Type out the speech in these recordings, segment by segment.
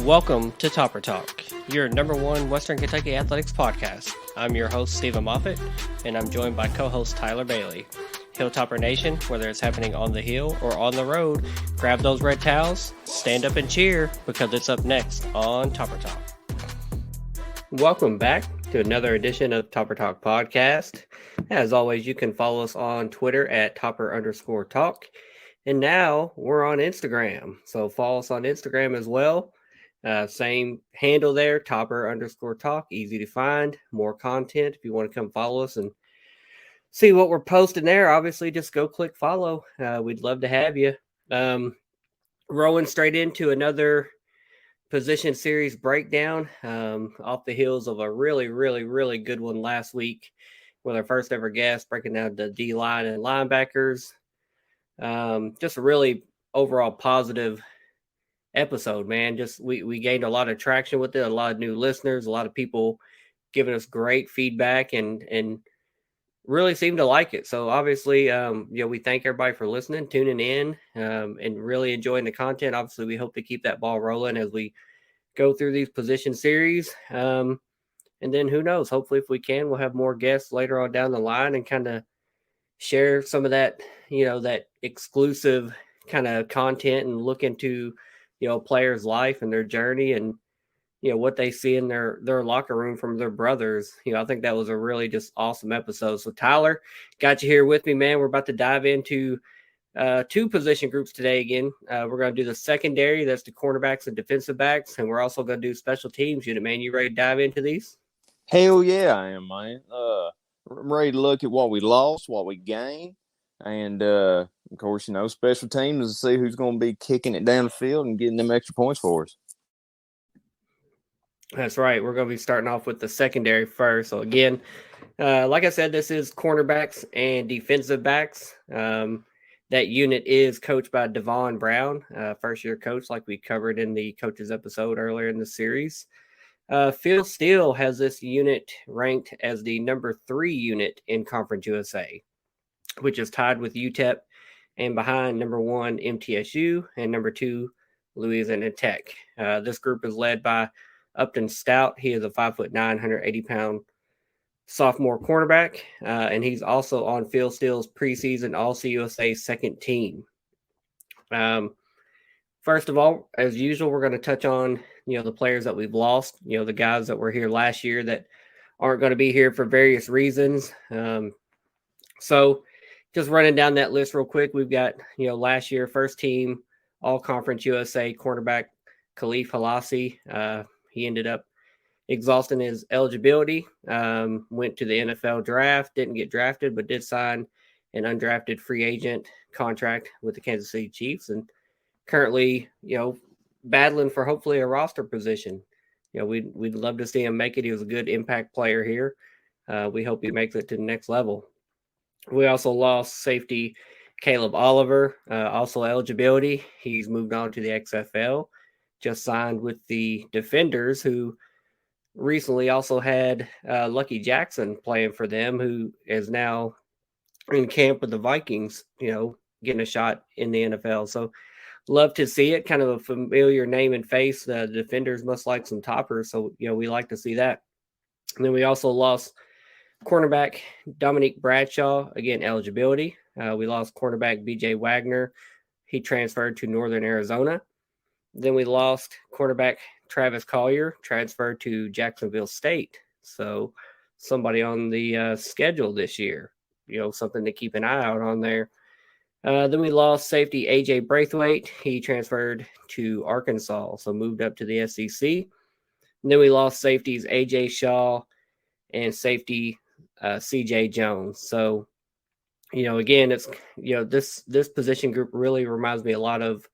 Welcome to Topper Talk, your number one Western Kentucky athletics podcast. I'm your host, Stephen Moffitt, and I'm joined by co-host Tyler Bailey. Hilltopper Nation, whether it's happening on the hill or on the road, grab those red towels, stand up and cheer, because it's up next on Topper Talk. Welcome back to another edition of Topper Talk Podcast. As always, you can follow us on Twitter at Topper_Talk. And now we're on Instagram. So follow us on Instagram as well. Same handle there, Topper_Talk. Easy to find. More content if you want to come follow us and see what we're posting there. Obviously, just go click follow. We'd love to have you. Rolling straight into another position series breakdown off the heels of a really good one last week with our first ever guest breaking down the D-line and linebackers. Just a really overall positive episode, man. Just we gained a lot of traction with it, a lot of new listeners, a lot of people giving us great feedback and really seem to like it. So obviously, we thank everybody for listening, tuning in, and really enjoying the content. Obviously, we hope to keep that ball rolling as we go through these position series. And then who knows, hopefully if we can, we'll have more guests later on down the line and kind of share some of that, that exclusive kind of content and look into, players' life and their journey and, what they see in their locker room from their brothers. I think that was a really just awesome episode. So Tyler, got you here with me, man. We're about to dive into two position groups today again. We're going to do the secondary. That's the cornerbacks and defensive backs. And we're also going to do special teams unit, man. You ready to dive into these? Hell yeah, I am, man. I'm ready to look at what we lost, what we gained, and, of course, special teams to see who's going to be kicking it down the field and getting them extra points for us. That's right. We're going to be starting off with the secondary first. So, again, like I said, this is cornerbacks and defensive backs. That unit is coached by Devon Brown, first-year coach, like we covered in the coaches episode earlier in the series. Phil Steele has this unit ranked as the number 3 unit in Conference USA, which is tied with UTEP and behind number 1 MTSU and number 2 Louisiana Tech. This group is led by Upton Stout. He is a 5'9", 180-pound sophomore cornerback, and he's also on Phil Steele's preseason All-CUSA second team. First of all, as usual, we're going to touch on the players that we've lost, the guys that were here last year that aren't going to be here for various reasons. So just running down that list real quick, we've got, last year, first team, All-Conference USA cornerback Khalif Halassi. He ended up exhausting his eligibility, went to the NFL draft, didn't get drafted, but did sign an undrafted free agent contract with the Kansas City Chiefs and currently, battling for hopefully a roster position. We'd love to see him make it. He was a good impact player here. We hope he makes it to the next level. We also lost safety Caleb Oliver, also eligibility. He's moved on to the XFL, just signed with the Defenders, who recently also had Lucky Jackson playing for them, who is now in camp with the Vikings, getting a shot in the NFL. So love to see it. Kind of a familiar name and face. The Defenders must like some toppers, so we like to see that. And then we also lost cornerback Dominique Bradshaw, again eligibility. We lost cornerback BJ Wagner. He transferred to Northern Arizona. Then we lost cornerback Travis Collier, transferred to Jacksonville State. So somebody on the schedule this year. Something to keep an eye out on there. Then we lost safety AJ Braithwaite. He transferred to Arkansas, so moved up to the SEC. And then we lost safeties AJ Shaw and safety CJ Jones. So, again, it's this position group really reminds me a lot of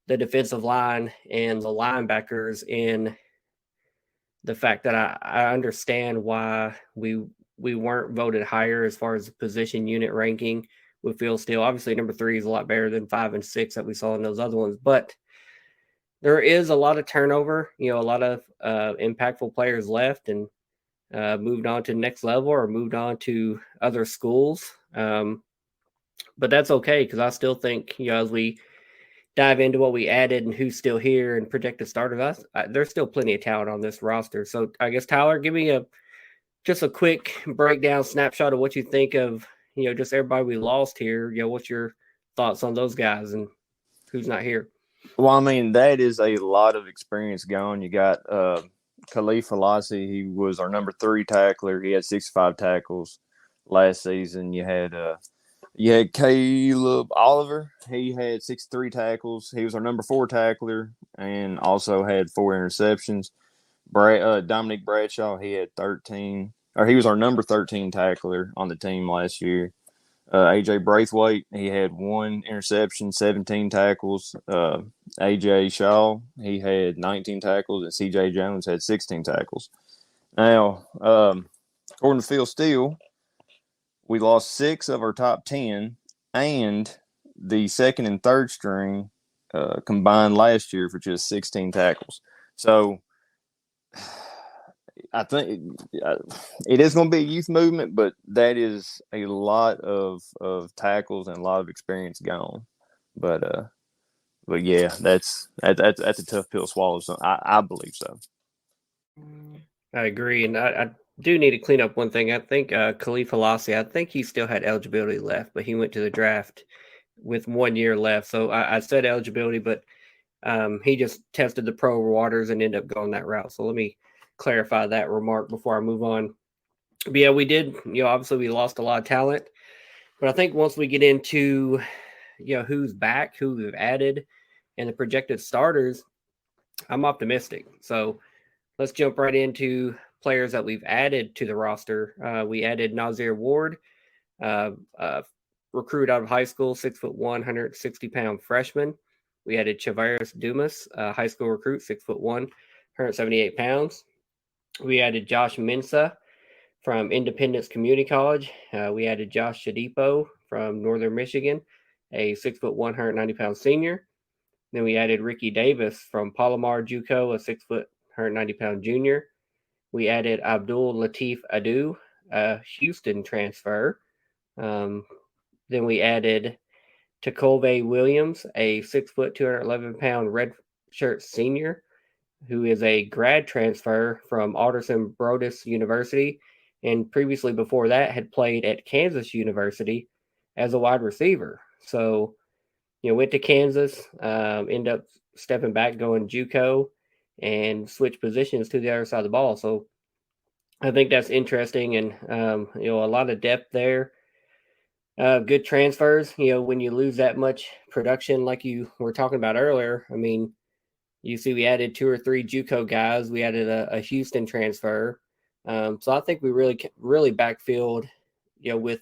the defensive line and the linebackers in the fact that I understand why we weren't voted higher as far as the position unit ranking with Phil Steele. Obviously, number 3 is a lot better than 5 and 6 that we saw in those other ones, but there is a lot of turnover, a lot of impactful players left and moved on to the next level or moved on to other schools. But that's okay, because I still think, as we dive into what we added and who's still here and projected starters, there's still plenty of talent on this roster. So I guess, Tyler, give me just a quick breakdown snapshot of what you think of, just everybody we lost here. What's your thoughts on those guys and who's not here? Well, I mean, that is a lot of experience gone. You got Khalif Halasi. He was our number 3 tackler. He had 65 tackles last season. You had Caleb Oliver. He had 63 tackles. He was our number 4 tackler and also had 4 interceptions. Dominic Bradshaw, he had 13, or he was our number 13 tackler on the team last year. AJ Braithwaite, he had 1 interception, 17 tackles. AJ Shaw, he had 19 tackles, and CJ Jones had 16 tackles. Now, according to Phil Steele, we lost 6 of our top 10, and the second and third string combined last year for just 16 tackles. So I think it is going to be a youth movement, but that is a lot of tackles and a lot of experience gone. But yeah, that's a tough pill to swallow. So I believe so. I agree, and I do need to clean up one thing. I think Khalif Halasi, I think he still had eligibility left, but he went to the draft with 1 year left. So I said eligibility, but he just tested the pro waters and ended up going that route. So let me clarify that remark before I move on. But yeah, we did, obviously we lost a lot of talent, but I think once we get into, who's back, who we've added, and the projected starters, I'm optimistic. So let's jump right into players that we've added to the roster. We added Nazir Ward, recruit out of high school, 6'1", 160-pound freshman. We added Chavaris Dumas, high school recruit, 6'1", 178 pounds. We added Josh Mensa from Independence Community College. We added Josh Shadipo from Northern Michigan, a 6'1", 190-pound senior. Then we added Ricky Davis from Palomar JUCO, a 6', 190-pound junior. We added Abdul Latif Adu, a Houston transfer. Then we added Takolve Williams, a 6', 211-pound redshirt senior, who is a grad transfer from Alderson Broaddus University, and previously before that had played at Kansas University as a wide receiver. So, went to Kansas, ended up stepping back, going JUCO, and switched positions to the other side of the ball. So I think that's interesting, and a lot of depth there. Good transfers. When you lose that much production, like you were talking about earlier, I mean, you see, we added 2 or 3 JUCO guys. We added a Houston transfer. So I think we really backfilled, with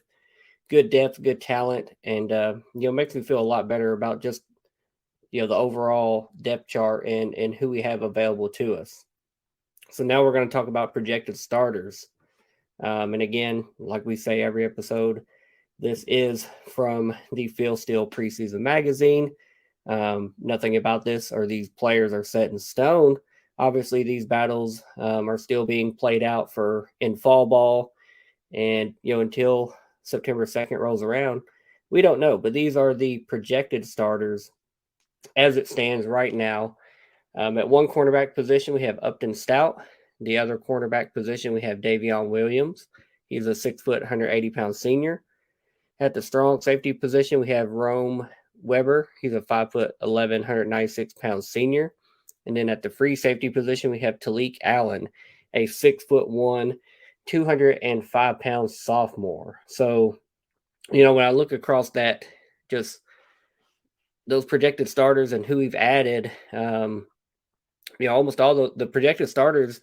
good depth, good talent, and makes me feel a lot better about just the overall depth chart and who we have available to us. So now we're going to talk about projected starters. And again, like we say every episode, this is from the Phil Steele preseason magazine. Nothing about this or these players are set in stone. Obviously, these battles are still being played out in fall ball, and until September 2nd rolls around, we don't know. But these are the projected starters as it stands right now. At one cornerback position, we have Upton Stout. The other cornerback position, we have Davion Williams. He's a 6', 180-pound senior. At the strong safety position, we have Rome Weber. He's a 5'11", 196-pound senior. And then at the free safety position, we have Talik Allen, a 6'1", 205-pound sophomore. So, when I look across that, just those projected starters and who we've added, almost all the projected starters,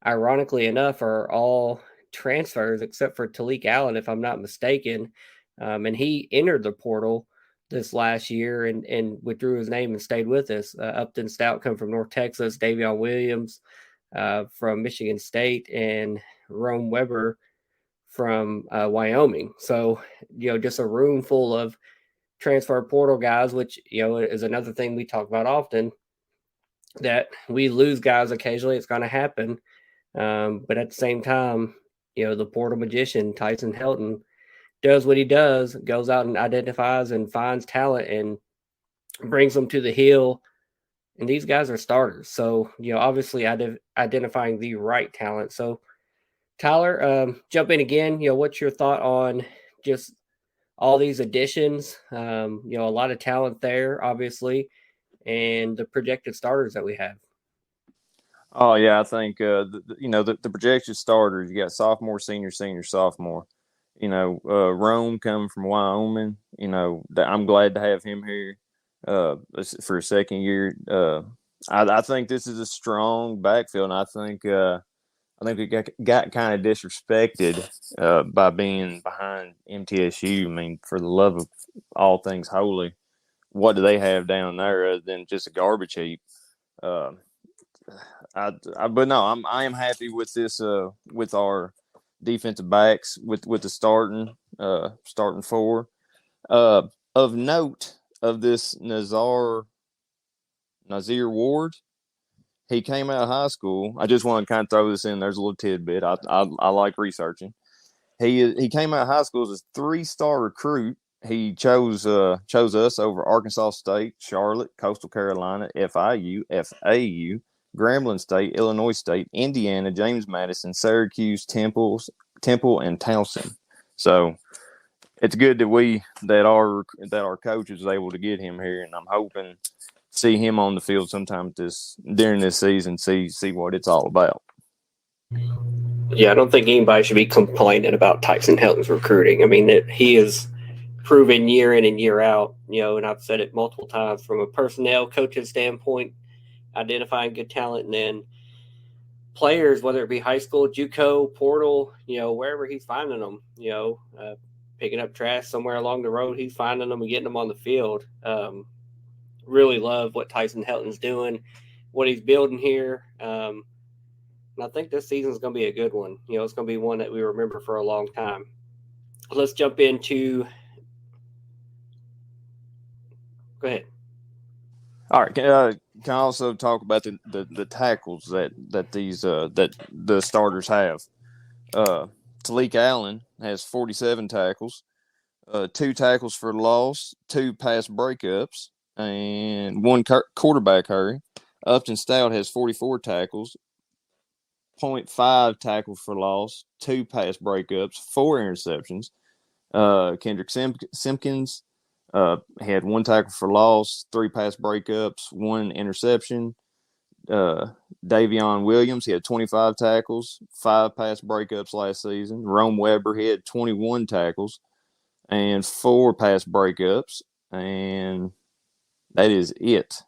ironically enough, are all transfers except for Talik Allen, if I'm not mistaken. And he entered the portal this last year and withdrew his name and stayed with us. Upton Stout come from North Texas, Davion Williams from Michigan State, and Rome Weber from Wyoming. So, just a room full of transfer portal guys, which, is another thing we talk about often, that we lose guys occasionally. It's going to happen. But at the same time, the portal magician, Tyson Helton, does what he does, goes out and identifies and finds talent and brings them to the hill, and these guys are starters. So, obviously identifying the right talent. So, Tyler, jump in again. What's your thought on just all these additions? A lot of talent there, obviously, and the projected starters that we have. Oh yeah, I think the projected starters. You got sophomore, senior, senior, sophomore. Rome coming from Wyoming. I'm glad to have him here for a second year. I think this is a strong backfield, and I think we got kind of disrespected by being behind MTSU. I mean, for the love of all things holy, what do they have down there other than just a garbage heap? Uh, but no, I am happy with this with our defensive backs with the starting four. Uh, of note of this Nazir Ward, he came out of high school. I just want to kind of throw this in. There's a little tidbit. I like researching. He came out of high school as a 3-star recruit. He chose us over Arkansas State, Charlotte, Coastal Carolina, FIU, FAU, Grambling State, Illinois State, Indiana, James Madison, Syracuse, Temple, and Towson. So it's good that our coach was able to get him here, and I'm hoping see him on the field sometime during this season. See what it's all about. Yeah, I don't think anybody should be complaining about Tyson Helton's recruiting. I mean, he is proven year in and year out, and I've said it multiple times from a personnel coaching standpoint, identifying good talent, and then players, whether it be high school, JUCO, portal, wherever he's finding them, picking up trash somewhere along the road, he's finding them and getting them on the field. Really love what Tyson Helton's doing, what he's building here. And I think this season is going to be a good one. It's going to be one that we remember for a long time. Let's jump into. Go ahead. All right. Can I also talk about the tackles that the starters have? Talik Allen has 47 tackles, 2 tackles for loss, 2 pass breakups, and 1 quarterback hurry. Upton Stout has 44 tackles, 0.5 tackles for loss, 2 pass breakups, 4 interceptions. Kendrick Simpkins had 1 tackle for loss, 3 pass breakups, 1 interception. Davion Williams, he had 25 tackles, 5 pass breakups last season. Rome Weber, he had 21 tackles and 4 pass breakups, and that is it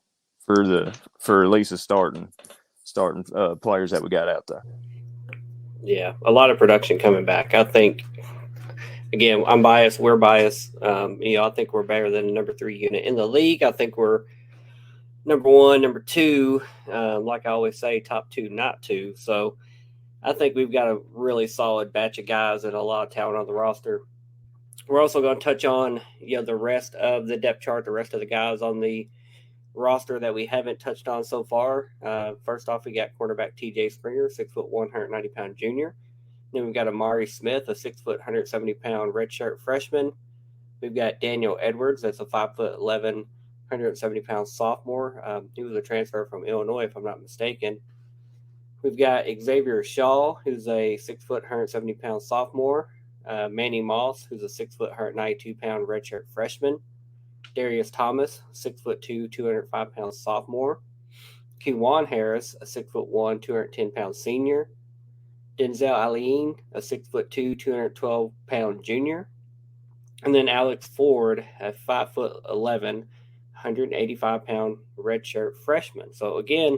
for at least the starting players that we got out there. Yeah, a lot of production coming back. I think, again, I'm biased. We're biased. I think we're better than the number 3 unit in the league. I think we're number 1, number 2. Like I always say, top 2, not 2. So I think we've got a really solid batch of guys and a lot of talent on the roster. We're also going to touch on the rest of the depth chart, the rest of the guys on the roster that we haven't touched on so far. First off, we got cornerback TJ Springer, 6'1", 190-pound junior. Then we've got Amari Smith, a 6', 170-pound redshirt freshman. We've got Daniel Edwards, that's a 5'11", 170-pound sophomore. He was a transfer from Illinois, if I'm not mistaken. We've got Xavier Shaw, who's a 6', 170-pound sophomore. Manny Moss, who's a 6', 192-pound redshirt freshman. Darius Thomas, 6'2", 205-pound sophomore. Kewan Harris, a 6'1", 210-pound senior. Denzel Alien, a 6'2", 212-pound junior. And then Alex Ford, a 5'11", 185-pound redshirt freshman. So again,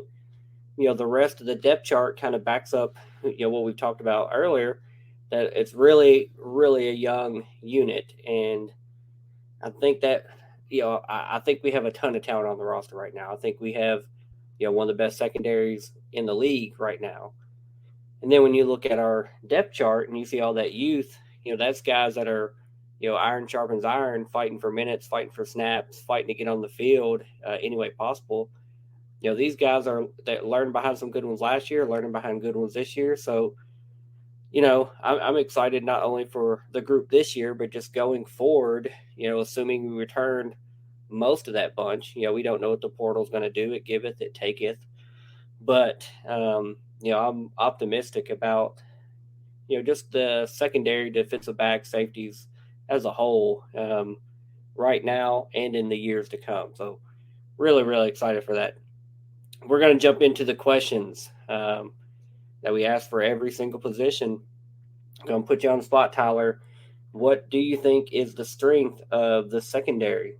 the rest of the depth chart kind of backs up, what we talked about earlier, that it's really, really a young unit. And I think that, I think we have a ton of talent on the roster right now. I think we have, one of the best secondaries in the league right now. And then when you look at our depth chart and you see all that youth, that's guys that are, iron sharpens iron, fighting for minutes, fighting for snaps, fighting to get on the field any way possible. These guys are that learned behind some good ones last year, learning behind good ones this year. So, I'm excited not only for the group this year, but just going forward, assuming we return most of that bunch. We don't know what the portal's going to do. It giveth, it taketh. But I'm optimistic about just the secondary defensive back safeties as a whole, right now and in the years to come. So really, really excited for that. We're going to jump into the questions that we ask for every single position. I'm going to put you on the spot, Tyler. What do you think is the strength of the secondary?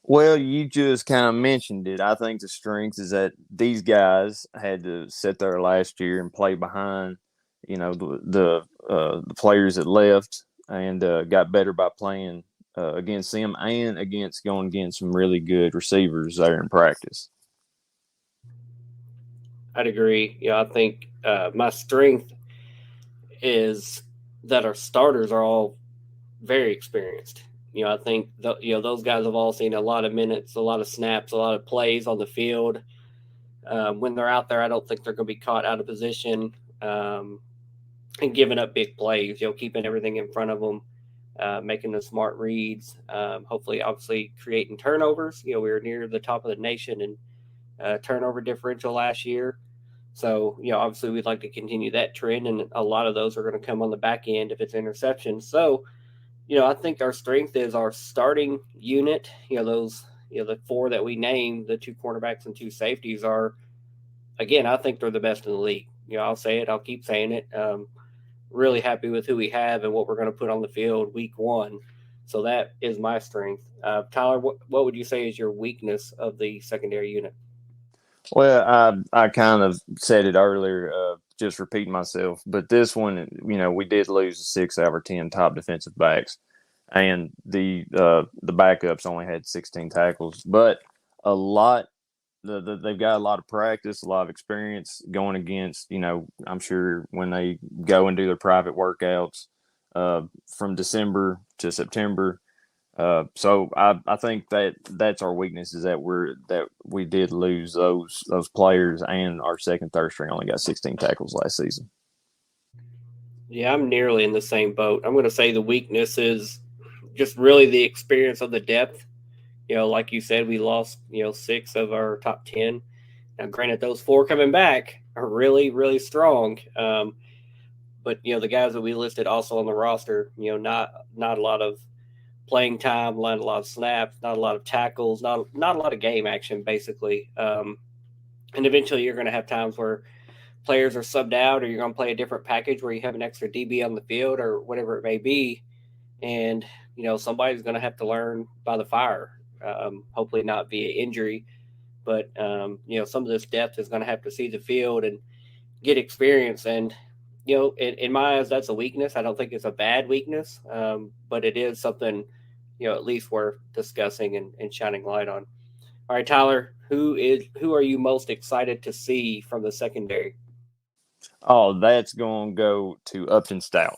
Well, you just kind of mentioned it. I think the strength is that these guys had to sit there last year and play behind, the players that left and got better by playing against them and against going against some really good receivers there in practice. I'd agree. I think my strength is that our starters are all very experienced. I think those guys have all seen a lot of minutes, a lot of snaps, a lot of plays on the field. When they're out there, I don't think they're going to be caught out of position and giving up big plays. Keeping everything in front of them, making the smart reads. Hopefully, obviously, creating turnovers. We were near the top of the nation in turnover differential last year. So, obviously, we'd like to continue that trend, and a lot of those are going to come on the back end if it's interceptions. So, I think our strength is our starting unit. Those, the four that we named, the two cornerbacks and two safeties are, again, I think they're the best in the league. I'll say it, I'll keep saying it. Really happy with who we have and what we're going to put on the field week one. So that is my strength. Tyler, what would you say is your weakness of the secondary unit? Well, I kind of said it earlier, just repeating myself, but this one, we did lose 6 out of our 10 top defensive backs, and the backups only had 16 tackles, but a lot. They've got a lot of practice, a lot of experience going against. I'm sure when they go and do their private workouts from December to September. So I think that's our weakness is that we did lose those players, and our second, third string only got 16 tackles last season. Yeah, I'm nearly in the same boat. I'm going to say the weakness is just really the experience of the depth. Like you said, we lost 6 of our top 10. Now, granted, those 4 coming back are really, really strong. But the guys that we listed also on the roster, not a lot of playing time, not a lot of snaps, not a lot of tackles, not a lot of game action, basically. And eventually, you're going to have times where players are subbed out, or you're going to play a different package where you have an extra DB on the field, or whatever it may be, and somebody's going to have to learn by the fire. Hopefully, not via injury, but some of this depth is going to have to see the field and get experience. And in my eyes, that's a weakness. I don't think it's a bad weakness, but it is something at least worth discussing and shining light on. All right, Tyler, who are you most excited to see from the secondary? Oh, that's going to go to Upton Stout.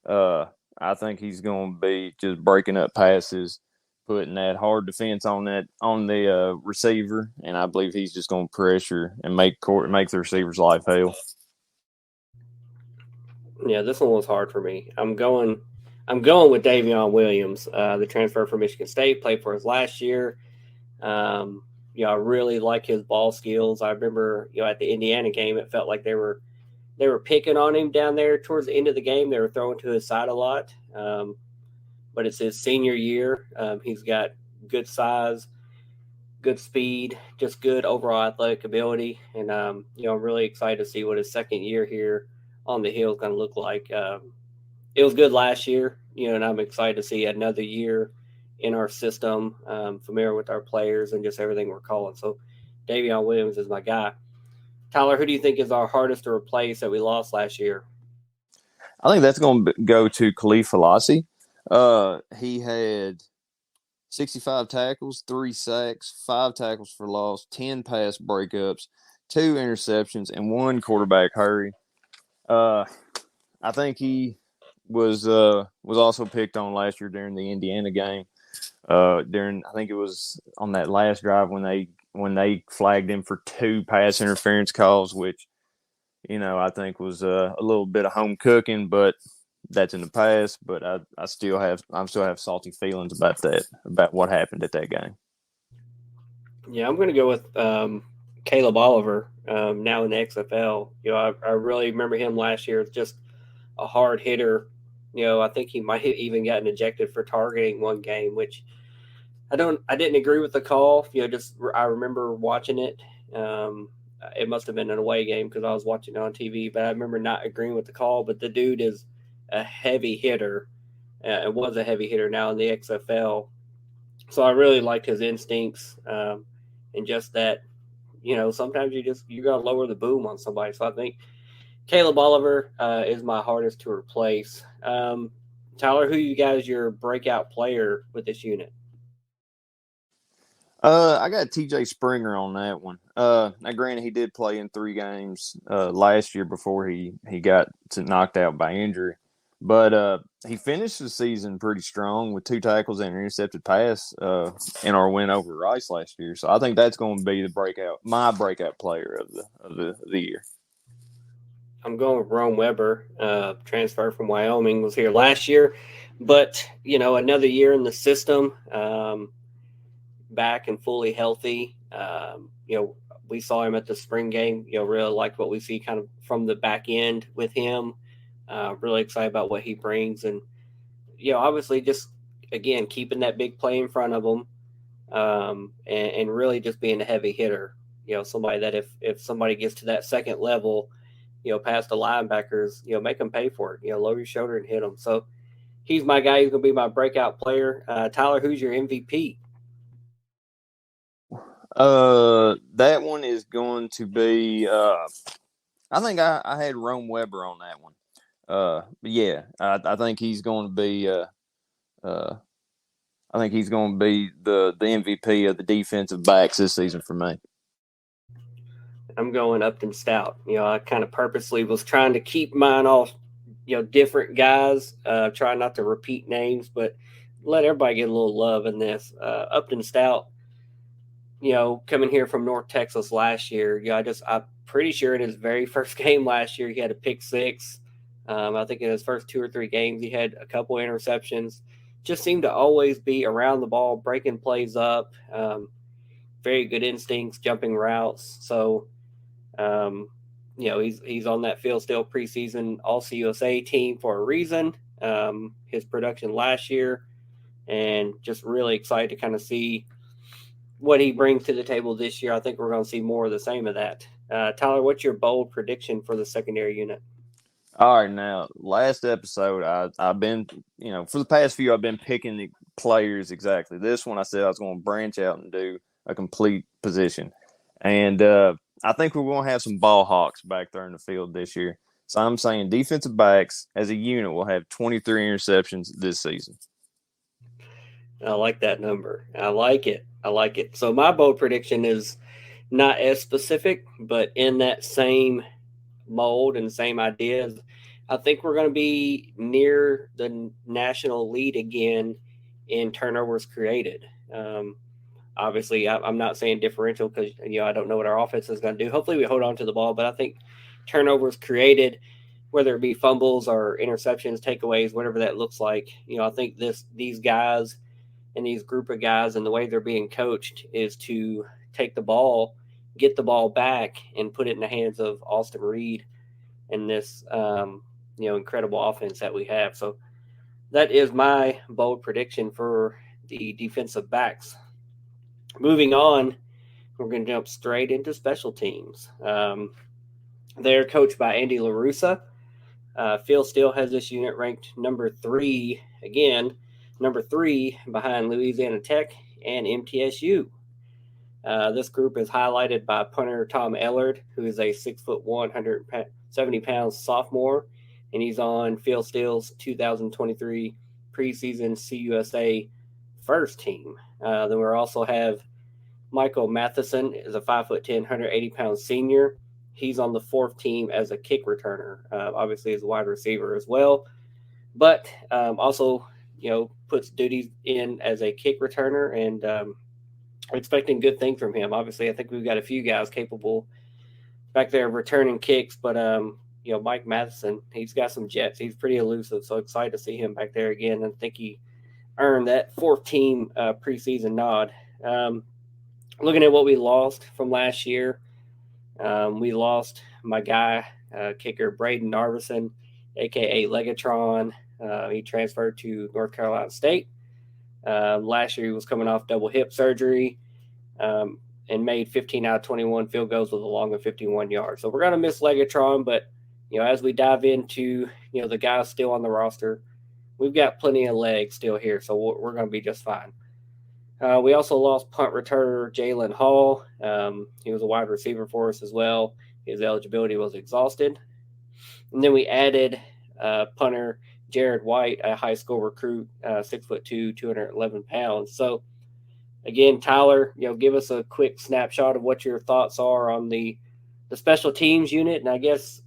Uh, I think he's going to be just breaking up passes, putting that hard defense on the receiver, and I believe he's just going to pressure and make the receiver's life hell. Yeah, this one was hard for me. I'm going with Davion Williams, the transfer from Michigan State, played for us last year. I really like his ball skills. I remember, at the Indiana game, it felt like they were picking on him down there towards the end of the game. They were throwing to his side a lot. But it's his senior year. He's got good size, good speed, just good overall athletic ability. And, I'm really excited to see what his second year here on the hill is going to look like. It was good last year, and I'm excited to see another year in our system, familiar with our players and just everything we're calling. So Davion Williams is my guy. Tyler, who do you think is our hardest to replace that we lost last year? I think that's going to go to Khalif Falasi. He had 65 tackles, 3 sacks, 5 tackles for loss, 10 pass breakups, 2 interceptions, and 1 quarterback hurry. I think he was also picked on last year during the Indiana game. I think it was on that last drive when they flagged him for 2 pass interference calls, which I think was a little bit of home cooking, but that's in the past, but I still have salty feelings about that, about what happened at that game. Yeah, I'm going to go with Caleb Oliver, now in the XFL. I really remember him last year as just a hard hitter. I think he might have even gotten ejected for targeting one game, which I didn't agree with the call. Just I remember watching it. It must have been an away game because I was watching it on TV, but I remember not agreeing with the call. But the dude is a heavy hitter. It was a heavy hitter now in the XFL. So I really liked his instincts, and just that. Sometimes you got to lower the boom on somebody. So I think Caleb Oliver is my hardest to replace. Tyler, who you guys your breakout player with this unit? I got TJ Springer on that one. Now granted, he did play in 3 games last year before he got knocked out by injury, but he finished the season pretty strong with 2 tackles and an intercepted pass in our win over Rice last year. So I think that's going to be my breakout player of the year. I'm going with Rome Weber, transfer from Wyoming, was here last year, but another year in the system. Back and fully healthy. We saw him at the spring game. Really liked what we see kind of from the back end with him. Really excited about what he brings, and obviously just again keeping that big play in front of him, and really just being a heavy hitter. Somebody that if somebody gets to that second level, past the linebackers, make them pay for it. Lower your shoulder and hit them. So he's my guy. He's going to be my breakout player. Tyler, who's your MVP? That one is going to be. I think I had Rome Weber on that one. But yeah, I think he's going to be. I think he's going to be the MVP of the defensive backs this season for me. I'm going Upton Stout. I kind of purposely was trying to keep mine off, different guys, trying not to repeat names, but let everybody get a little love in this. Upton Stout, coming here from North Texas last year, I'm pretty sure in his very first game last year, he had a pick six. I think in his first 2 or 3 games, he had a couple interceptions. Just seemed to always be around the ball, breaking plays up. Very good instincts, jumping routes. So, he's on that field still preseason All CUSA team for a reason. His production last year, and just really excited to kind of see what he brings to the table this year. I think we're going to see more of the same of that. Tyler, what's your bold prediction for the secondary unit? All right, now last episode I've been for the past few I've been picking the players exactly. This one I said I was going to branch out and do a complete position, and I think we're going to have some ball hawks back there in the field this year. So I'm saying defensive backs as a unit will have 23 interceptions this season. I like that number. I like it. So my bold prediction is not as specific, but in that same mold and same ideas. I think we're going to be near the national lead again in turnovers created. Obviously, I'm not saying differential because I don't know what our offense is going to do. Hopefully, we hold on to the ball, but I think turnovers created, whether it be fumbles or interceptions, takeaways, whatever that looks like. I think these guys and these group of guys and the way they're being coached is to take the ball, get the ball back, and put it in the hands of Austin Reed and this incredible offense that we have. So that is my bold prediction for the defensive backs. Moving on, we're going to jump straight into special teams. They're coached by Andy LaRussa. Phil Steele has this unit ranked number 3 again, number 3 behind Louisiana Tech and MTSU. This group is highlighted by punter Tom Ellard, who is a 6'1", 170-pound sophomore, and he's on Phil Steele's 2023 preseason CUSA first team. Then we also have Michael Matheson, is a 5'10", 180-pound senior. He's on the 4th team as a kick returner, obviously as a wide receiver as well, but also puts duties in as a kick returner, and expecting good things from him. Obviously, I think we've got a few guys capable back there of returning kicks, but Mike Matheson, he's got some jets. He's pretty elusive, so excited to see him back there again. And I think he earned that fourth team preseason nod. Looking at what we lost from last year, we lost my guy, kicker Braden Narvison, aka Legatron. He transferred to North Carolina State. Last year he was coming off double hip surgery and made 15 out of 21 field goals with a long of 51 yards. So we're going to miss Legatron, but as we dive into the guys still on the roster, we've got plenty of legs still here, so we're going to be just fine. We also lost punt returner Jalen Hall. He was a wide receiver for us as well. His eligibility was exhausted. And then we added punter Jared White, a high school recruit, 6'2", 211 pounds. So, again, Tyler, give us a quick snapshot of what your thoughts are on the special teams unit, and I guess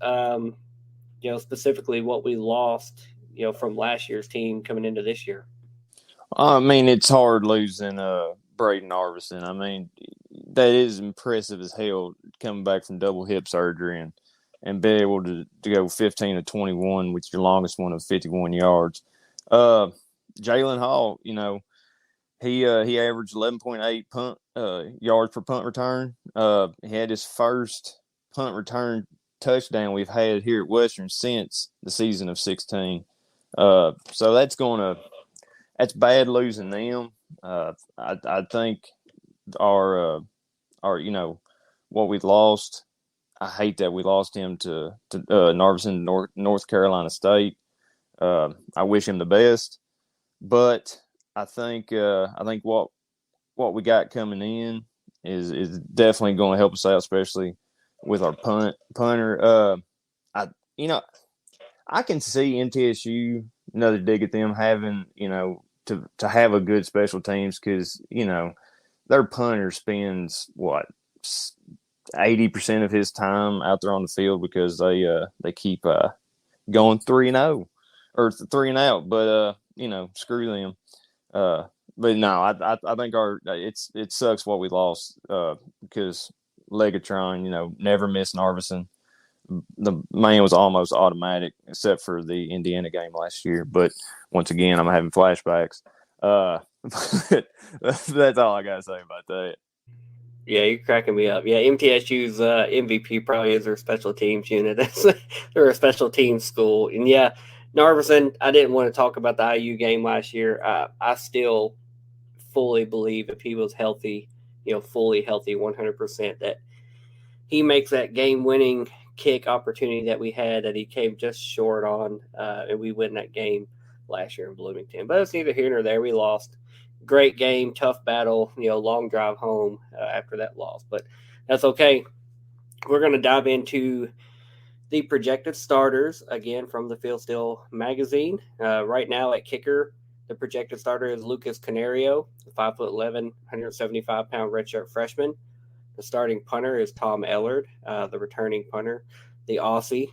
specifically what we lost, from last year's team coming into this year. I mean, it's hard losing Braden Arvison. I mean, that is impressive as hell coming back from double hip surgery and be able to go 15 to 21 with your longest one of 51 yards. Jalen Hall, he averaged 11.8 punt yards per punt return. He had his first punt return touchdown we've had here at Western since the season of 16. So that's bad losing them. I think our what we lost. I hate that we lost him to Narvison, North Carolina State. I wish him the best, but I think what we got coming in is definitely going to help us out, especially with our punter. I can see MTSU, another dig at them having to have a good special teams because their punter spends 80% of his time out there on the field because they keep going 3-0 or 3 and out, but screw them. But no, I think it sucks what we lost because Legatron, never missed Narvison. The man was almost automatic, except for the Indiana game last year. But once again, I'm having flashbacks. That's all I gotta say about that. Yeah, you're cracking me up. Yeah, MTSU's MVP probably is their special teams unit. They're a special teams school. And yeah, Narvison, I didn't want to talk about the IU game last year. I still fully believe if he was healthy, fully healthy 100%, that he makes that game-winning kick opportunity that we had that he came just short on, and we win that game last year in Bloomington. But it's neither here nor there. We lost. Great game, tough battle, long drive home after that loss. But that's okay. We're going to dive into the projected starters, again, from the Field Steel magazine. Right now at kicker, the projected starter is Lucas Canario, 5'11", 175-pound redshirt freshman. The starting punter is Tom Ellard, the returning punter, the Aussie.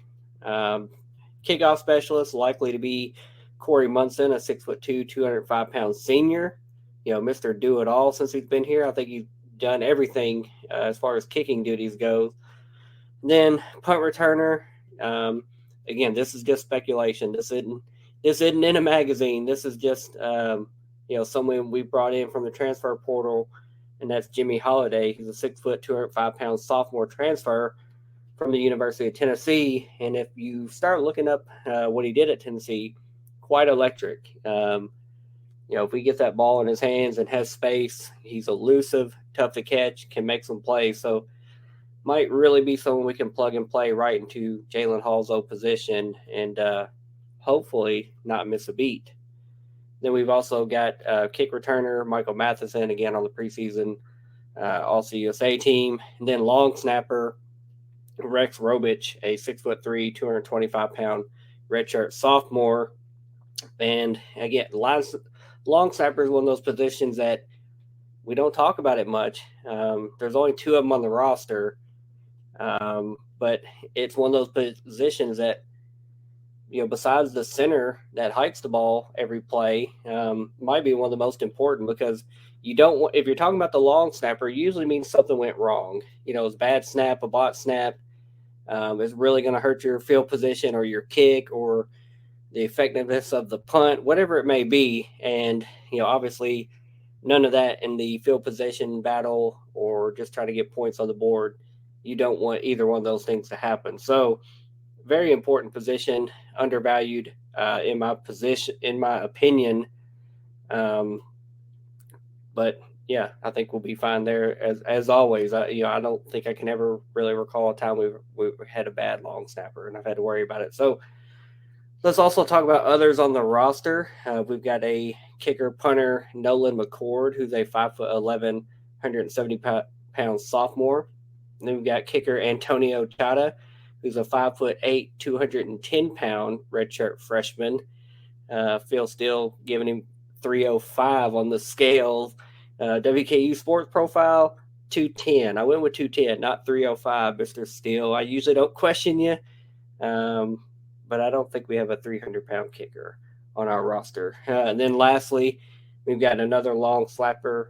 Kickoff specialist likely to be Corey Munson, a 6'2", 205-pound senior. Mr. Do-It-All since he's been here. I think he's done everything as far as kicking duties goes. Then punt returner. Again, this is just speculation. This isn't in a magazine. This is just someone we brought in from the transfer portal, and that's Jimmy Holiday. He's a 6 foot, 205-pound sophomore transfer from the University of Tennessee. And if you start looking up what he did at Tennessee, quite electric. If he gets that ball in his hands and has space, he's elusive, tough to catch, can make some plays. So might really be someone we can plug and play right into Jalen Hall's old position and hopefully not miss a beat. Then we've also got kick returner Michael Matheson, again on the preseason All-USA team. And then long snapper Rex Robich, a 6'3", 225-pound redshirt sophomore. And again, long snapper is one of those positions that we don't talk about it much. There's only 2 of them on the roster. But it's one of those positions that, besides the center that hikes the ball every play, might be one of the most important because you don't want, if you're talking about the long snapper, it usually means something went wrong. It's a bad snap, a bot snap. is really going to hurt your field position or your kick or the effectiveness of the punt, whatever it may be. And, obviously, none of that in the field position battle or just trying to get points on the board. You don't want either one of those things to happen. So, very important position, undervalued in my opinion. Um, but yeah, I think we'll be fine there as always. I don't think I can ever really recall a time we had a bad long snapper and I've had to worry about it. So let's also talk about others on the roster. We've got a kicker punter Nolan McCord, who's a 5'11", 170 pound sophomore. And then we've got kicker Antonio Chata, who's a 5'8", 210 pound redshirt freshman. Phil Steele giving him 305 on the scale. WKU sports profile 210. I went with 210, not 305, Mr. Steele. I usually don't question you, but I don't think we have a 300-pound kicker on our roster. And then lastly, we've got another long slapper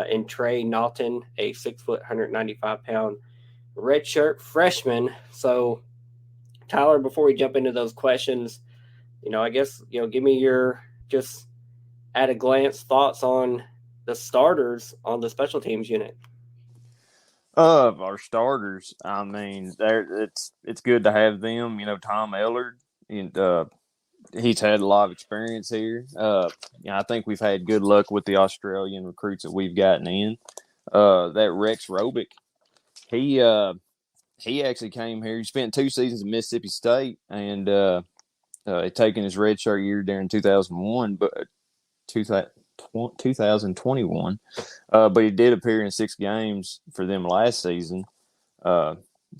in Trey Naughton, a 6', 195-pound redshirt freshman. So, Tyler, before we jump into those questions, I guess, give me your just at a glance thoughts on the starters on the special teams unit. Of our starters, I mean, it's good to have them. Tom Ellard, and he's had a lot of experience here. I think we've had good luck with the Australian recruits that we've gotten in. That Rex Robick, he actually came here. He spent 2 seasons in Mississippi State and taking his redshirt year during 2001, but 2021. But he did appear in 6 games for them last season for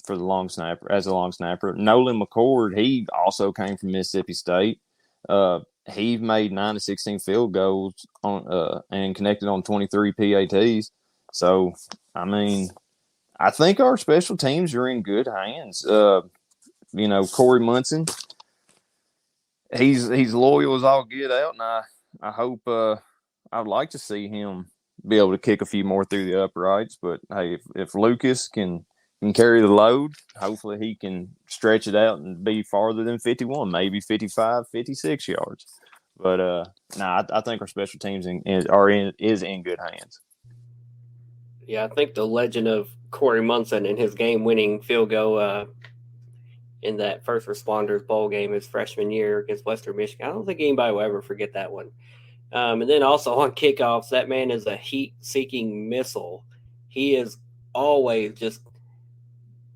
the long snapper as a long snapper. Nolan McCord, he also came from Mississippi State. He made 9 to 16 field goals on and connected on 23 PATs. So, I mean, I think our special teams are in good hands. Corey Munson, he's loyal as all get out, and I hope I'd like to see him be able to kick a few more through the uprights. But hey, if Lucas can carry the load, hopefully he can stretch it out and be farther than 51, maybe 55, 56 yards. But I think our special teams is in good hands. Yeah, I think the legend of Corey Munson and his game-winning field goal in that first responders bowl game his freshman year against Western Michigan. I don't think anybody will ever forget that one. And then also on kickoffs, that man is a heat-seeking missile. He is always just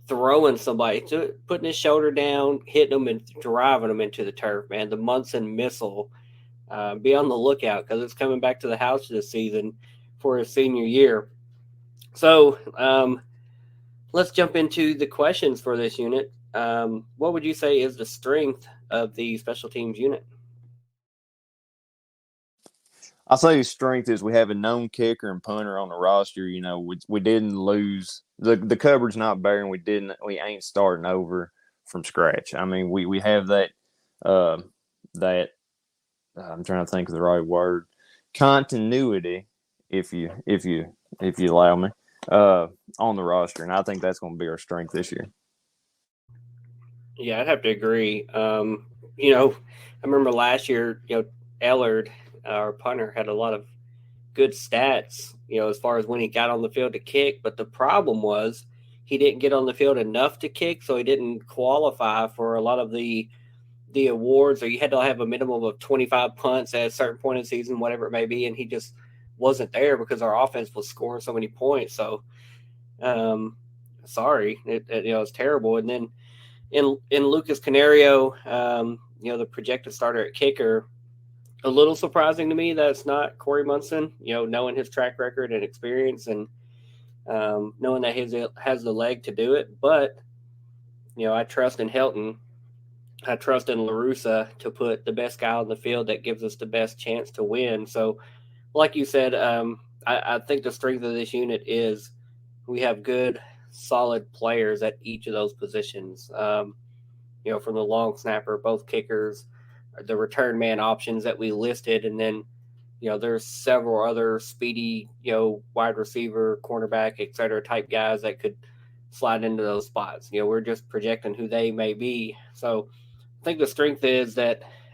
throwing somebody, putting his shoulder down, hitting them, and driving them into the turf, man. The Munson missile. Be on the lookout because it's coming back to the house this season for his senior year. So let's jump into the questions for this unit. What would you say is the strength of the special teams unit? I'll say the strength is we have a known kicker and punter on the roster. We didn't lose the cupboard's not bare, and we ain't starting over from scratch. I mean, we have that that I'm trying to think of the right word, continuity, if you allow me, on the roster, and I think that's going to be our strength this year. Yeah, I'd have to agree. I remember last year, Ellard, our punter, had a lot of good stats, as far as when he got on the field to kick. But the problem was he didn't get on the field enough to kick, so he didn't qualify for a lot of the awards, or you had to have a minimum of 25 punts at a certain point in the season, whatever it may be, and he just wasn't there because our offense was scoring so many points. So, sorry, it's terrible. And then in Lucas Canario, the projected starter at kicker, a little surprising to me that it's not Corey Munson. Knowing his track record and experience, and knowing that he has the leg to do it, but I trust in Helton. I trust in LaRussa to put the best guy on the field that gives us the best chance to win. So, like you said, I think the strength of this unit is we have good, solid players at each of those positions. From the long snapper, both kickers, the return man options that we listed, and then there's several other speedy, wide receiver, cornerback, et cetera, type guys that could slide into those spots. We're just projecting who they may be. So I think the strength is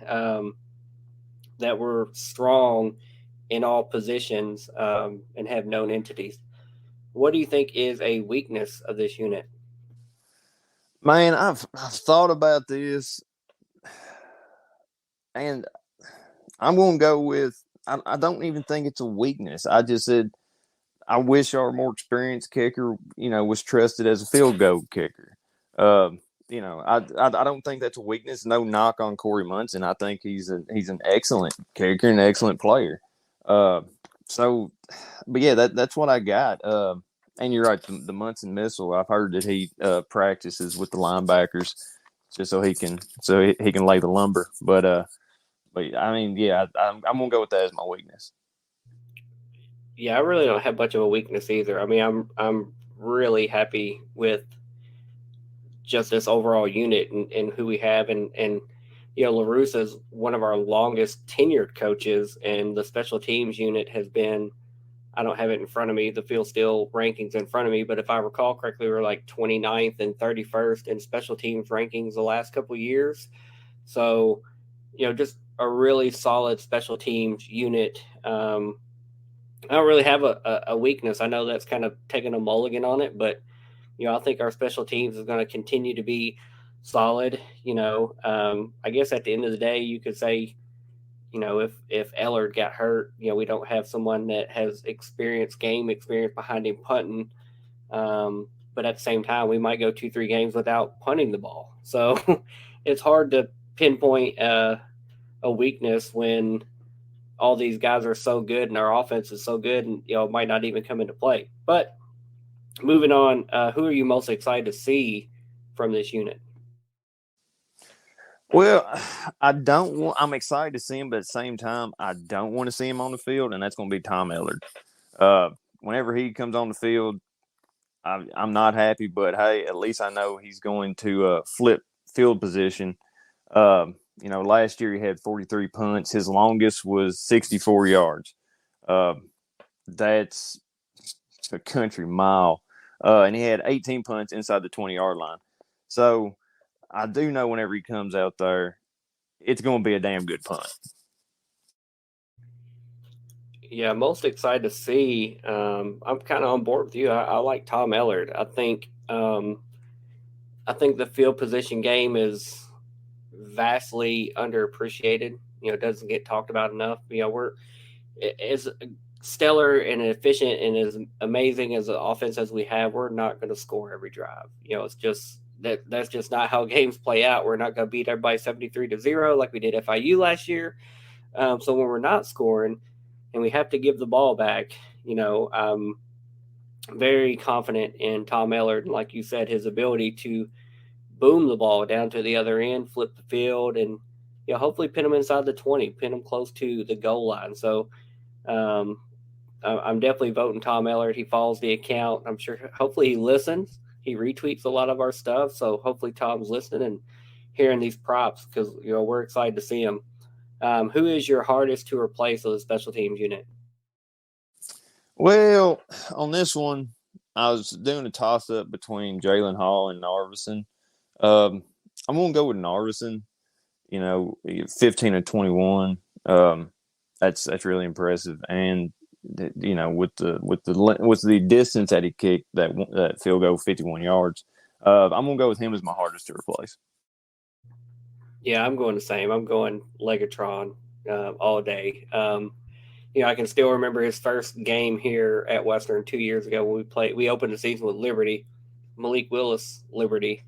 um, that we're strong in all positions and have known entities. What do you think is a weakness of this unit? Man, I've thought about this, and I'm going to go with. I don't even think it's a weakness. I just said I wish our more experienced kicker, was trusted as a field goal kicker. Um, I don't think that's a weakness. No knock on Corey Munson. I think he's an excellent kicker and an excellent player. Uh, so, but yeah, that's what I got. And you're right, the Munson missile. I've heard that he practices with the linebackers just so he can lay the lumber. But I mean, yeah, I'm gonna go with that as my weakness. Yeah, I really don't have much of a weakness either. I mean, I'm really happy with just this overall unit and who we have, and LaRusse is one of our longest tenured coaches, and the special teams unit has been. I don't have it in front of me, the field steel rankings in front of me, but if I recall correctly, we were like 29th and 31st in special teams rankings the last couple of years. So, just a really solid special teams unit. I don't really have a weakness. I know that's kind of taking a mulligan on it, but I think our special teams is going to continue to be solid. I guess at the end of the day, you could say, if Ellard got hurt, we don't have someone that has game experience behind him punting. But at the same time, we might go 2-3 games without punting the ball. So it's hard to pinpoint a weakness when all these guys are so good and our offense is so good, and it might not even come into play. But moving on, who are you most excited to see from this unit? Well, I don't want. I'm excited to see him, but at the same time, I don't want to see him on the field, and that's going to be Tom Ellard. Whenever he comes on the field, I'm not happy. But hey, at least I know he's going to flip field position. Last year he had 43 punts. His longest was 64 yards. Uh, that's a country mile. And he had 18 punts inside the 20-yard line. So I do know whenever he comes out there, it's going to be a damn good punt. Yeah, most excited to see. I'm kind of on board with you. I like Tom Ellard. I think the field position game is vastly underappreciated. It doesn't get talked about enough. We're as stellar and efficient and as amazing as an offense as we have. We're not going to score every drive. It's just that's just not how games play out. We're not going to beat everybody 73-0 like we did FIU last year. So when we're not scoring and we have to give the ball back, I'm very confident in Tom Ellard. And like you said, his ability to boom the ball down to the other end, flip the field, and hopefully pin them inside the 20, pin them close to the goal line. So um, I'm definitely voting Tom Ellard. He follows the account. I'm sure. Hopefully he listens. He retweets a lot of our stuff. So hopefully Tom's listening and hearing these props because we're excited to see him. Who is your hardest to replace of the special teams unit? Well, on this one, I was doing a toss up between Jalen Hall and Narvison. I'm going to go with Narvison. 15 and 21. That's really impressive. And with the distance that he kicked, that field goal 51 yards, I'm going to go with him as my hardest to replace. Yeah, I'm going the same. I'm going Legatron all day. I can still remember his first game here at Western 2 years ago when we played. We opened the season with Liberty, Malik Willis Liberty.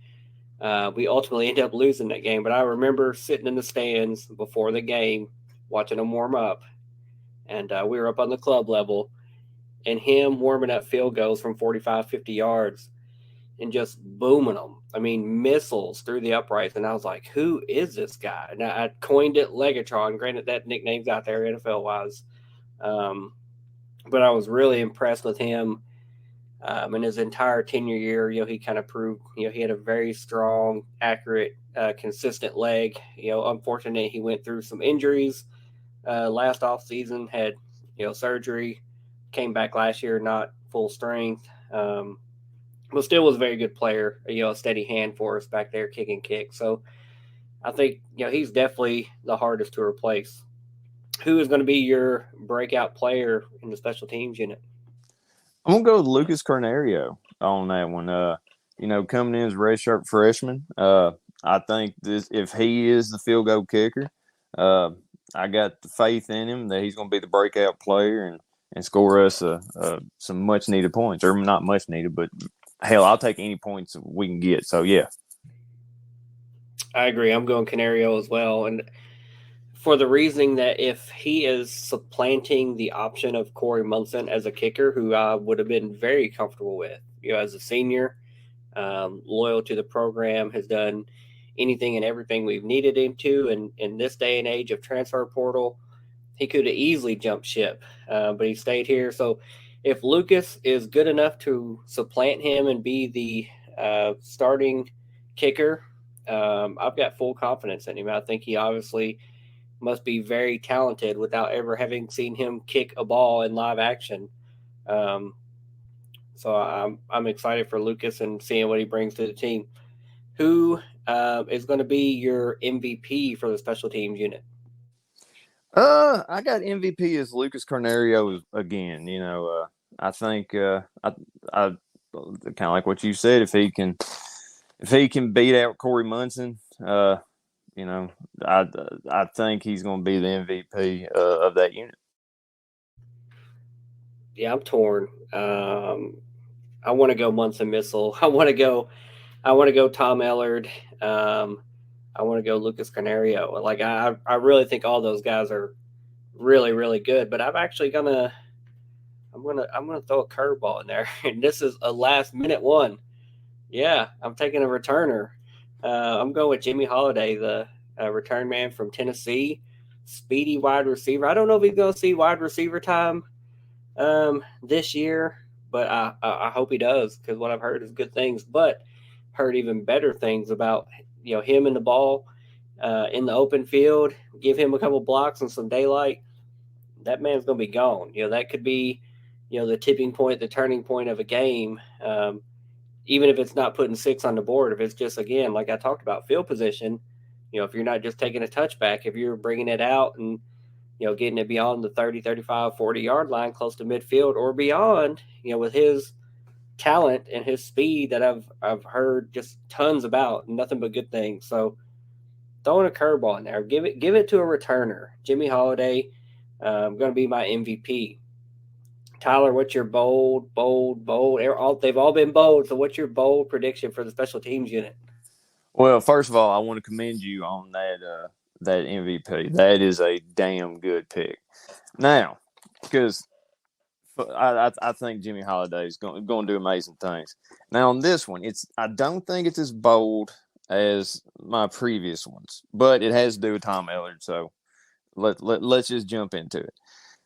We ultimately ended up losing that game, but I remember sitting in the stands before the game, watching them warm up, and we were up on the club level, and him warming up field goals from 45, 50 yards and just booming them. I mean, missiles through the uprights. And I was like, who is this guy? And I coined it Legatron. Granted, that nickname's out there NFL wise. Um, but I was really impressed with him. In his entire tenure year, he kind of proved, he had a very strong, accurate, consistent leg. Unfortunately, he went through some injuries last off season, had, surgery, came back last year, not full strength. but still was a very good player. A steady hand for us back there, kicking kicks. So I think he's definitely the hardest to replace. Who is going to be your breakout player in the special teams unit? I'm gonna go with Lucas Carnerio on that one. Coming in as a redshirt freshman. I think this if he is the field goal kicker, uh, I got the faith in him that he's gonna be the breakout player and score us some much needed points, or not much needed, but hell, I'll take any points we can get. So yeah. I agree. I'm going Canario as well, and for the reasoning that if he is supplanting the option of Corey Munson as a kicker, who I would have been very comfortable with, as a senior, loyal to the program, has done anything and everything we've needed him to. And in this day and age of transfer portal, he could have easily jumped ship, but he stayed here. So if Lucas is good enough to supplant him and be the starting kicker, I've got full confidence in him. I think he obviously must be very talented without ever having seen him kick a ball in live action. Um, so I'm excited for Lucas and seeing what he brings to the team. Who is going to be your MVP for the special teams unit? I got MVP as Lucas Carnerio again. I think I kind of like what you said. If he can beat out Corey Munson, you know, I think he's going to be the MVP of that unit. Yeah, I'm torn. I want to go Munson Missile. I want to go Tom Ellard. Um, I want to go Lucas Canario. Like I really think all those guys are really really good. But I'm gonna throw a curveball in there, and this is a last minute one. Yeah, I'm taking a returner. I'm going with Jimmy Holiday, the return man from Tennessee, speedy wide receiver. I don't know if he's going to see wide receiver time this year, but I hope he does because what I've heard is good things. But heard even better things about him and the ball in the open field. Give him a couple blocks and some daylight. That man's going to be gone. That could be the tipping point, the turning point of a game. Even if it's not putting six on the board, if it's just, again, like I talked about, field position, if you're not just taking a touchback, if you're bringing it out and, getting it beyond the 30, 35, 40-yard line, close to midfield or beyond, with his talent and his speed that I've heard just tons about, nothing but good things. So throwing a curveball in there, give it to a returner. Jimmy Holiday, going to be my MVP. Tyler, what's your bold? They've all been bold. So, what's your bold prediction for the special teams unit? Well, first of all, I want to commend you on that MVP. That is a damn good pick. Now, because I think Jimmy Holiday is going to do amazing things. Now on this one, I don't think it's as bold as my previous ones, but it has to do with Tom Ellard. So let's just jump into it.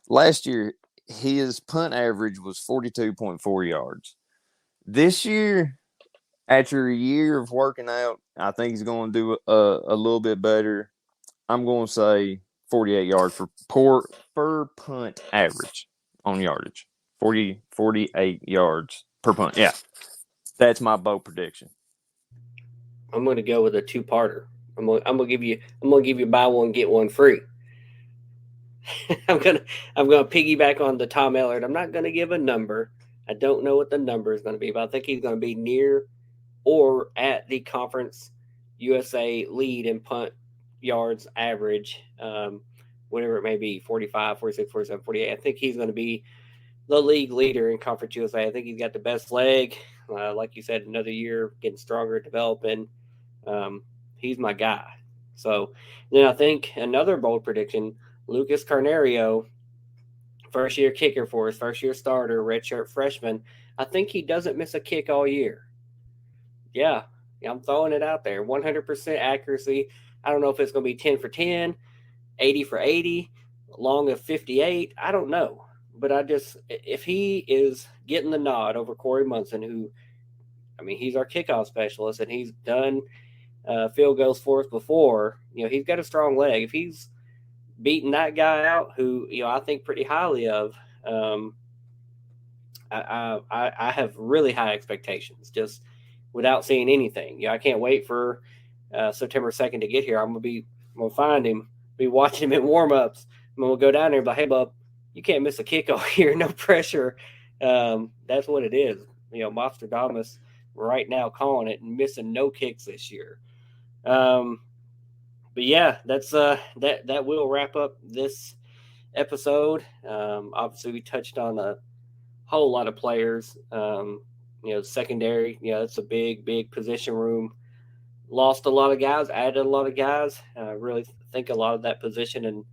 Last year, his punt average was 42.4 yards. This year, after a year of working out, I think he's going to do a little bit better. I'm going to say 48 yards per punt average on yardage. 48 yards per punt. Yeah, that's my bold prediction. I'm going to go with a two-parter. I'm gonna give you buy one get one free. I'm gonna I'm gonna piggyback on the Tom Ellard. I'm not gonna give a number. I don't know what the number is going to be, but I think he's going to be near or at the conference USA lead in punt yards average, whatever it may be, 45, 46, 47, 48. I think he's going to be the league leader in Conference USA. I think he's got the best leg. Like you said, another year getting stronger, developing. Um, he's my guy. So then I think another bold prediction: Lucas Carnerio, first year kicker for us, first year starter, redshirt freshman. I think he doesn't miss a kick all year. Yeah, I'm throwing it out there. 100% accuracy. I don't know if it's going to be 10 for 10, 80 for 80, long of 58. I don't know. But if he is getting the nod over Corey Munson, who, I mean, he's our kickoff specialist and he's done field goals for us before, he's got a strong leg. If he's beating that guy out, who, I think pretty highly of, um, I have really high expectations just without seeing anything. I can't wait for September 2nd to get here. I'm gonna find him, be watching him in warm ups. I'm gonna go down there and be like, hey, bub, you can't miss a kickoff here. No pressure. That's what it is. Monstradamus right now calling it and missing no kicks this year. Um, but yeah, that will wrap up this episode. Obviously, we touched on a whole lot of players. Secondary. That's a big position room. Lost a lot of guys, added a lot of guys. I really think a lot of that position and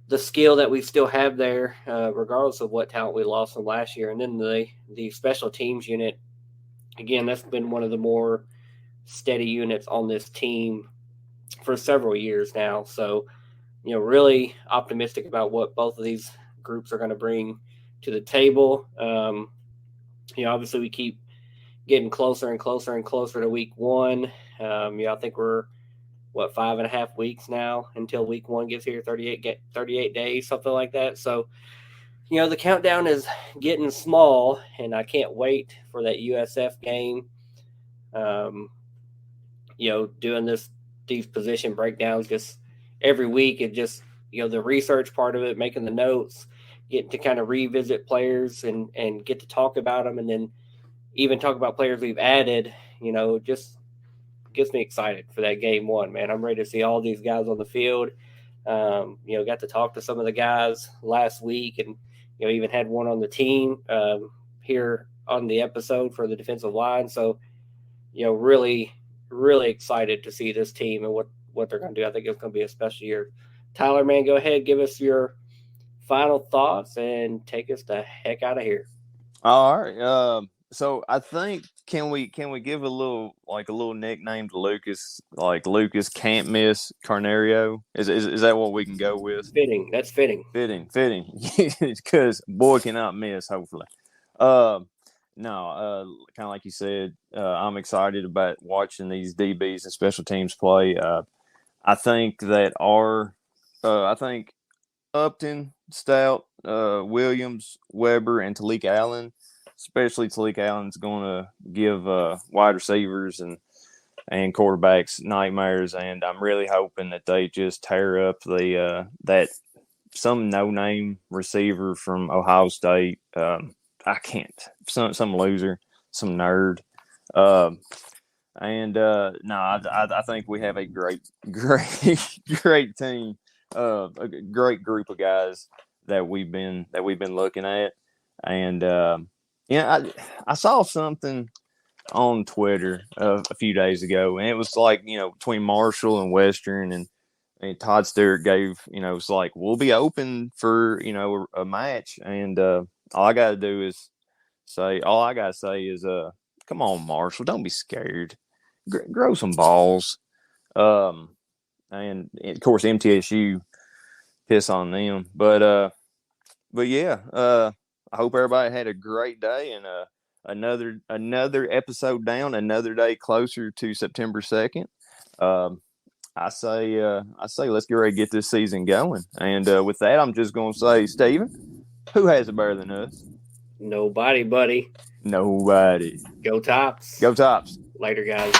the skill that we still have there, regardless of what talent we lost from last year. And then the special teams unit, again, that's been one of the more steady units on this team for several years now. So, really optimistic about what both of these groups are going to bring to the table. Obviously we keep getting closer and closer and closer to week one. I think we're 5.5 weeks now until week one gets here, 38 days, something like that. So, the countdown is getting small, and I can't wait for that USF game. Doing these position breakdowns just every week, and just the research part of it, making the notes, getting to kind of revisit players and get to talk about them, and then even talk about players we've added. Just gets me excited for that game one, man. I'm ready to see all these guys on the field. Got to talk to some of the guys last week, and even had one on the team here on the episode for the defensive line. So, really, really excited to see this team and what they're going to do. I think it's going to be a special year. Tyler, man, go ahead, give us your final thoughts and take us the heck out of here. All right. So I think can we give a little nickname to Lucas, like Lucas Can't Miss Carnerio? Is that what we can go with? Fitting. That's fitting. Fitting. Because boy cannot miss. Hopefully. No. Kind of like you said, I'm excited about watching these DBs and special teams play. I think that I think Upton, Stout, Williams, Weber, and Talik Allen. Especially Talik Allen's going to give wide receivers and quarterbacks nightmares, and I'm really hoping that they just tear up that some no-name receiver from Ohio State. I can't, some loser, some nerd, no, I think we have a great team, a great group of guys that we've been looking at, and I saw something on Twitter a few days ago, and it was like, between Marshall and Western, and Todd Stewart gave, it's like, we'll be open for, a match. And all I got to say is, come on, Marshall, don't be scared. Grow some balls. And of course, MTSU, piss on them. But yeah, I hope everybody had a great day, and another episode down, another day closer to September 2nd. I say let's get ready to get this season going. And with that, I'm just going to say, Steven, who has it better than us? Nobody, buddy. Nobody. Go Tops. Go Tops. Later, guys.